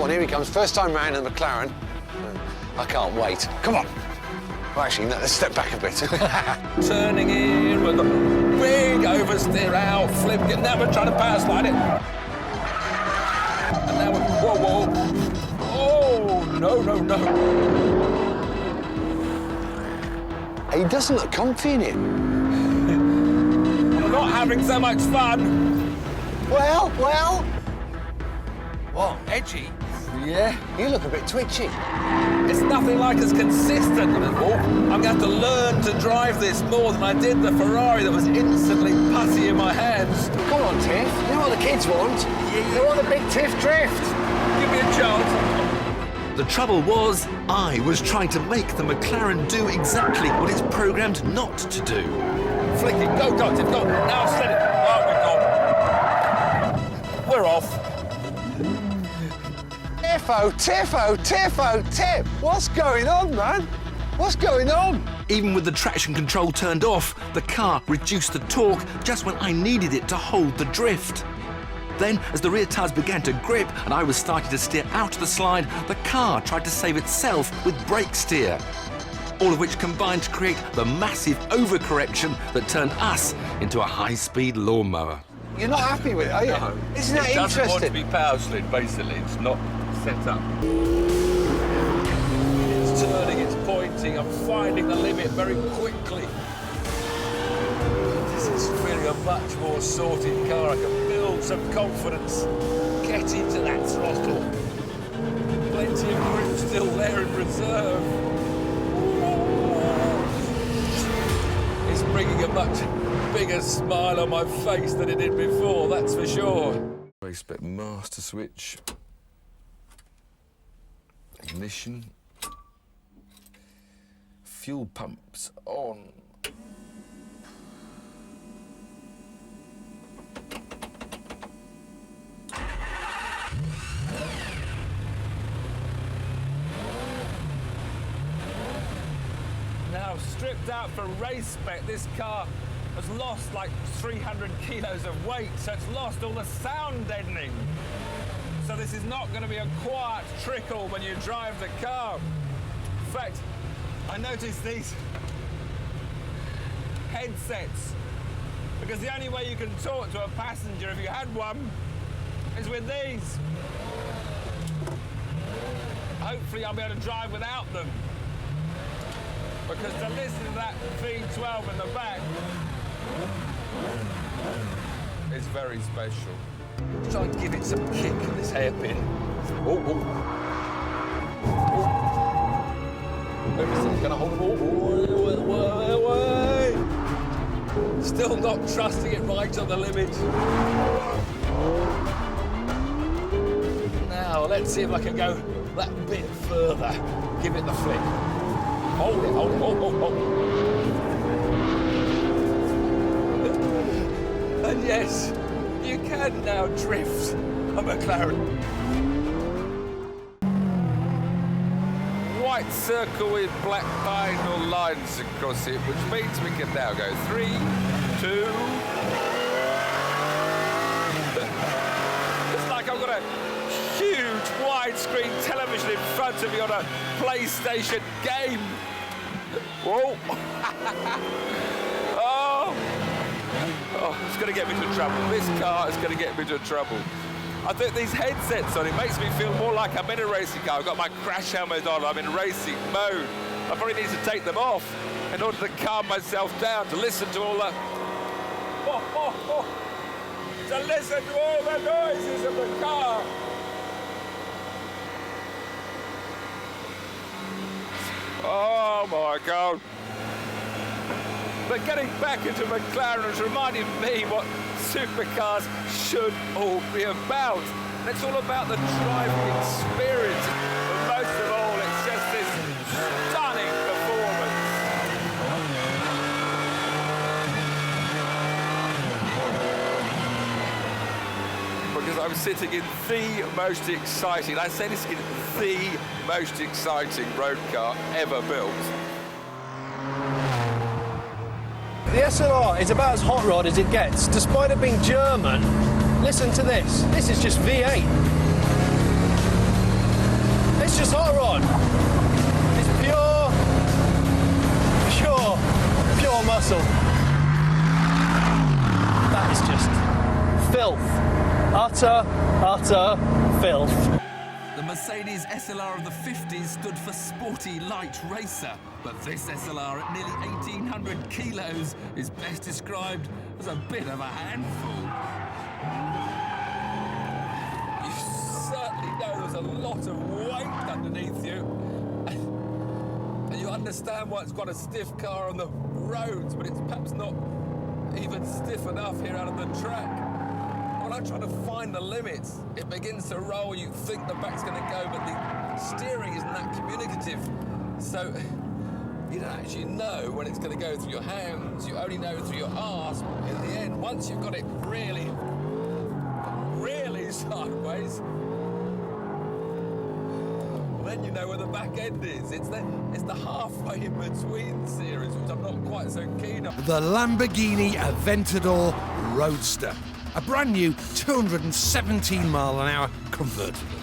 on, here he comes. First time round in the McLaren. I can't wait. Come on. Well, actually, no, let's step back a bit. Turning in with a big oversteer out, flip, now we're trying to power slide it. And now we're, whoa. Oh, no. He doesn't look comfy in it. I'm not having so much fun. Well. What, edgy? Yeah, you look a bit twitchy. It's nothing like as consistent as well. I'm going to have to learn to drive this more than I did the Ferrari that was instantly putty in my hands. Come on, Tiff. You know what the kids want? They want the big Tiff drift. Give me a chance. The trouble was, I was trying to make the McLaren do exactly what it's programmed not to do. Flick it, go, Tiff, go. Now I've said it. Oh, we're off. Tiff! What's going on, man? What's going on? Even with the traction control turned off, the car reduced the torque just when I needed it to hold the drift. Then, as the rear tyres began to grip and I was starting to steer out of the slide, the car tried to save itself with brake steer. All of which combined to create the massive overcorrection that turned us into a high-speed lawnmower. You're not happy with it, are you? No. Isn't that It doesn't want to interesting? be power slid, basically. It's not set up. It's turning, it's pointing. I'm finding the limit very quickly. This is really a much more sorted car. I can build some confidence. Get into that throttle. Plenty of grip still there in reserve. It's bringing a much bigger smile on my face than it did before, that's for sure. Race spec master switch. Ignition. Fuel pumps on. Now, stripped out for race spec, this car has lost like 300 kilos of weight, so it's lost all the sound deadening. So this is not going to be a quiet trickle when you drive the car. In fact, I noticed these headsets, because the only way you can talk to a passenger if you had one is with these. Hopefully I'll be able to drive without them, because to listen to that V12 in the back is very special. Let's try and give it some kick in this hairpin. Everything's gonna hold. Way. Still not trusting it right on the limit. Now, let's see if I can go that bit further. Give it the flick. Hold it. And yes, you can now drift a McLaren. White circle with black diagonal lines across it, which means we can now go 3, 2. It's like I've got a huge widescreen television in front of me on a PlayStation game. Whoa. Oh, it's going to get me into trouble. This car is going to get me into trouble. I think these headsets on, it makes me feel more like I'm in a racing car. I've got my crash helmet on, I'm in racing mode. I probably need to take them off in order to calm myself down, to listen to all the... to listen to all the noises of the car. Oh my God. But getting back into McLaren has reminded me what supercars should all be about. And it's all about the driving experience. But most of all, it's just this stunning performance. Because I'm sitting in the most exciting, I say this again, the most exciting road car ever built. The SLR is about as hot rod as it gets. Despite it being German, listen to this. This is just V8. It's just hot rod. It's pure muscle. That is just filth. Utter filth. The Mercedes SLR of the 50s stood for Sporty Light Racer, but this SLR at nearly 1,800 kilos is best described as a bit of a handful. You certainly know there's a lot of weight underneath you. And you understand why it's got a stiff car on the roads, but it's perhaps not even stiff enough here out on the track. When I try to find the limits, it begins to roll, you think the back's going to go, but the steering isn't that communicative. So you don't actually know when it's going to go through your hands, you only know through your arse. In the end, once you've got it really, really sideways, then you know where the back end is. It's the halfway in between series, which I'm not quite so keen on. The Lamborghini Aventador Roadster, a brand new 217 mile an hour convertible.